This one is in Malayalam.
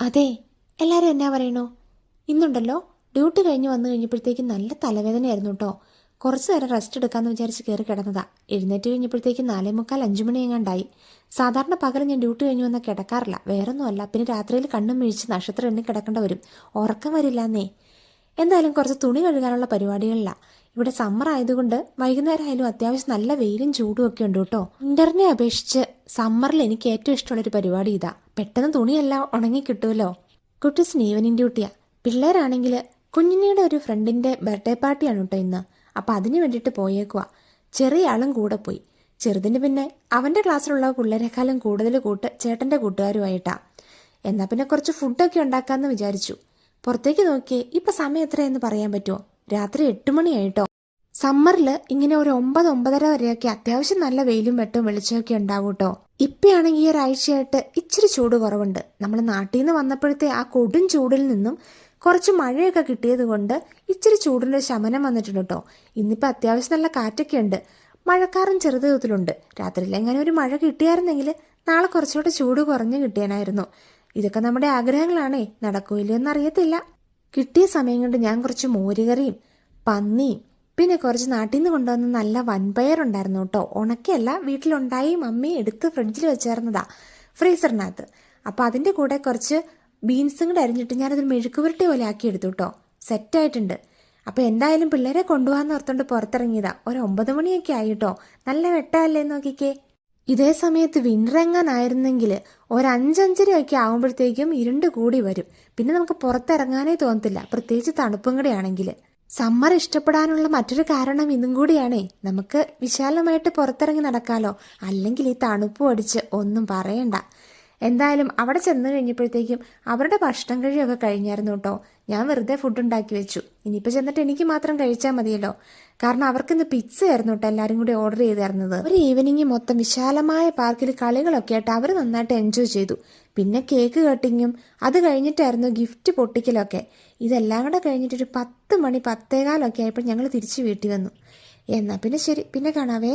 അതെ, എല്ലാവരും എന്നാ പറയണോ? ഇന്നുണ്ടല്ലോ ഡ്യൂട്ടി കഴിഞ്ഞ് വന്നു കഴിഞ്ഞപ്പോഴത്തേക്കും നല്ല തലവേദനയായിരുന്നു കേട്ടോ. കുറച്ച് നേരം റെസ്റ്റ് എടുക്കാമെന്ന് വിചാരിച്ച് കയറി കിടന്നതാ. എഴുന്നേറ്റ് കഴിഞ്ഞപ്പോഴത്തേക്കും 4:45 5 മണി എങ്ങാണ്ടായി. സാധാരണ പകരം ഞാൻ ഡ്യൂട്ടി കഴിഞ്ഞ് വന്നാൽ കിടക്കാറില്ല, വേറൊന്നുമല്ല, പിന്നെ രാത്രിയിൽ കണ്ണും മിഴിച്ച് നക്ഷത്രം എണ്ണി കിടക്കേണ്ട വരും, ഉറക്കം വരില്ലെന്നേ. എന്തായാലും കുറച്ച് തുണി കഴുകാനുള്ള പരിപാടികളിലാണ്. ഇവിടെ സമ്മർ ആയതുകൊണ്ട് വൈകുന്നേരം ആയാലും അത്യാവശ്യം നല്ല വെയിലും ചൂടും ഒക്കെ ഉണ്ട് കേട്ടോ. വിന്ററിനെ അപേക്ഷിച്ച് സമ്മറിൽ എനിക്ക് ഏറ്റവും ഇഷ്ടമുള്ളൊരു പരിപാടി ഇതാ. പെട്ടെന്ന് തുണിയെല്ലാം ഉണങ്ങി കിട്ടുമല്ലോ. കുട്ടീസിന് ഈവനിങ് ഡ്യൂട്ടിയാ. പിള്ളേരാണെങ്കിൽ കുഞ്ഞിനിയുടെ ഒരു ഫ്രണ്ടിന്റെ ബർത്ത്ഡേ പാർട്ടിയാണ് കേട്ടോ ഇന്ന്. അപ്പം അതിന് വേണ്ടിയിട്ട് പോയേക്കുവാ. ചെറിയ ആളും കൂടെ പോയി. ചെറുതിന് പിന്നെ അവൻ്റെ ക്ലാസ്സിലുള്ള പിള്ളേരെക്കാളും കൂടുതൽ കൂട്ട് ചേട്ടൻ്റെ കൂട്ടുകാരുമായിട്ടാ. എന്നാൽ പിന്നെ കുറച്ച് ഫുഡൊക്കെ ഉണ്ടാക്കാമെന്ന് വിചാരിച്ചു. പുറത്തേക്ക് നോക്കിയേ, ഇപ്പം സമയം എത്രയെന്ന് പറയാൻ പറ്റുമോ? രാത്രി 8 മണിയായിട്ടോ. സമ്മറിൽ ഇങ്ങനെ ഒരു 9 9:30 വരെയൊക്കെ അത്യാവശ്യം നല്ല വെയിലും വെട്ടവും വെളിച്ചമൊക്കെ ഉണ്ടാവും കേട്ടോ. ഇപ്പയാണെങ്കിൽ ഈ ഒരാഴ്ചയായിട്ട് ഇച്ചിരി ചൂട് കുറവുണ്ട്. നമ്മൾ നാട്ടിൽ നിന്ന് വന്നപ്പോഴത്തെ ആ കൊടും ചൂടിൽ നിന്നും കുറച്ച് മഴയൊക്കെ കിട്ടിയത് കൊണ്ട് ഇച്ചിരി ചൂടിൻ്റെ ശമനം വന്നിട്ടുണ്ട് കേട്ടോ. ഇന്നിപ്പോൾ അത്യാവശ്യം നല്ല കാറ്റൊക്കെ ഉണ്ട്. മഴക്കാറും ചെറുതോതിലുണ്ട്. രാത്രിയിൽ എങ്ങനെ ഒരു മഴ കിട്ടിയായിരുന്നെങ്കിൽ നാളെ കുറച്ചുകൂടെ ചൂട് കുറഞ്ഞു കിട്ടിയാനായിരുന്നു. ഇതൊക്കെ നമ്മുടെ ആഗ്രഹങ്ങളാണേ, നടക്കൂല്ലോ എന്നറിയത്തില്ല. കിട്ടിയ സമയം കൊണ്ട് ഞാൻ കുറച്ച് മോരുകറിയും പന്നിയും പിന്നെ കുറച്ച് നാട്ടിൽ നിന്ന് കൊണ്ടുവന്ന നല്ല വൻപയറുണ്ടായിരുന്നു കേട്ടോ. ഉണക്കയല്ല, വീട്ടിലുണ്ടായി മമ്മി എടുത്ത് ഫ്രിഡ്ജിൽ വെച്ചേർന്നതാ, ഫ്രീസറിനകത്ത്. അപ്പോൾ അതിൻ്റെ കൂടെ കുറച്ച് ബീൻസും കൂടെ അരിഞ്ഞിട്ട് ഞാനതൊരു മെഴുക്കുപുരട്ടി പോലെ ആക്കി എടുത്തു കേട്ടോ. സെറ്റായിട്ടുണ്ട്. അപ്പോൾ എന്തായാലും പിള്ളേരെ കൊണ്ടുപോകാമെന്ന് ഓർത്തുകൊണ്ട് പുറത്തിറങ്ങിയതാ. ഒരു 9 മണിയൊക്കെ ആയി കേട്ടോ. നല്ല വെട്ടമല്ലേ നോക്കിക്കേ. ഇതേ സമയത്ത് വിൻ്റർ എങ്ങാനായിരുന്നെങ്കിൽ ഒരു 5-5:30 ആകുമ്പോഴത്തേക്കും ഇരുണ്ട് കൂടി വരും. പിന്നെ നമുക്ക് പുറത്തിറങ്ങാനേ തോന്നത്തില്ല, പ്രത്യേകിച്ച് തണുപ്പും കൂടെ ആണെങ്കിൽ. സമ്മർ ഇഷ്ടപ്പെടാനുള്ള മറ്റൊരു കാരണം ഇതും കൂടിയാണേ. നമുക്ക് വിശാലമായിട്ട് പുറത്തിറങ്ങി നടക്കാലോ. അല്ലെങ്കിൽ ഈ തണുപ്പ് അടിച്ച് ഒന്നും പറയണ്ട. എന്തായാലും അവിടെ ചെന്ന് കഴിഞ്ഞപ്പോഴത്തേക്കും അവരുടെ ഭക്ഷണം കഴിയൊക്കെ കഴിഞ്ഞായിരുന്നു കേട്ടോ. ഞാൻ വെറുതെ ഫുഡ് ഉണ്ടാക്കി വെച്ചു. ഇനിയിപ്പോൾ ചെന്നിട്ട് എനിക്ക് മാത്രം കഴിച്ചാൽ മതിയല്ലോ. കാരണം അവർക്കിന്ന് പിസ്സ ആയിരുന്നു കേട്ടോ എല്ലാവരും കൂടി ഓർഡർ ചെയ്തായിരുന്നത്. ഒരു ഈവനിങ് മൊത്തം വിശാലമായ പാർക്കിൽ കളികളൊക്കെ ആയിട്ട് അവർ നന്നായിട്ട് എൻജോയ് ചെയ്തു. പിന്നെ കേക്ക് കട്ടിങ്ങും അത് കഴിഞ്ഞിട്ടായിരുന്നു ഗിഫ്റ്റ് പൊട്ടിക്കലൊക്കെ. ഇതെല്ലാം കൂടെ കഴിഞ്ഞിട്ടൊരു 10 മണി 10:15 ആയപ്പോൾ ഞങ്ങൾ തിരിച്ച് വീട്ടിൽ വന്നു. എന്നാൽ പിന്നെ ശരി, പിന്നെ കാണാവേ.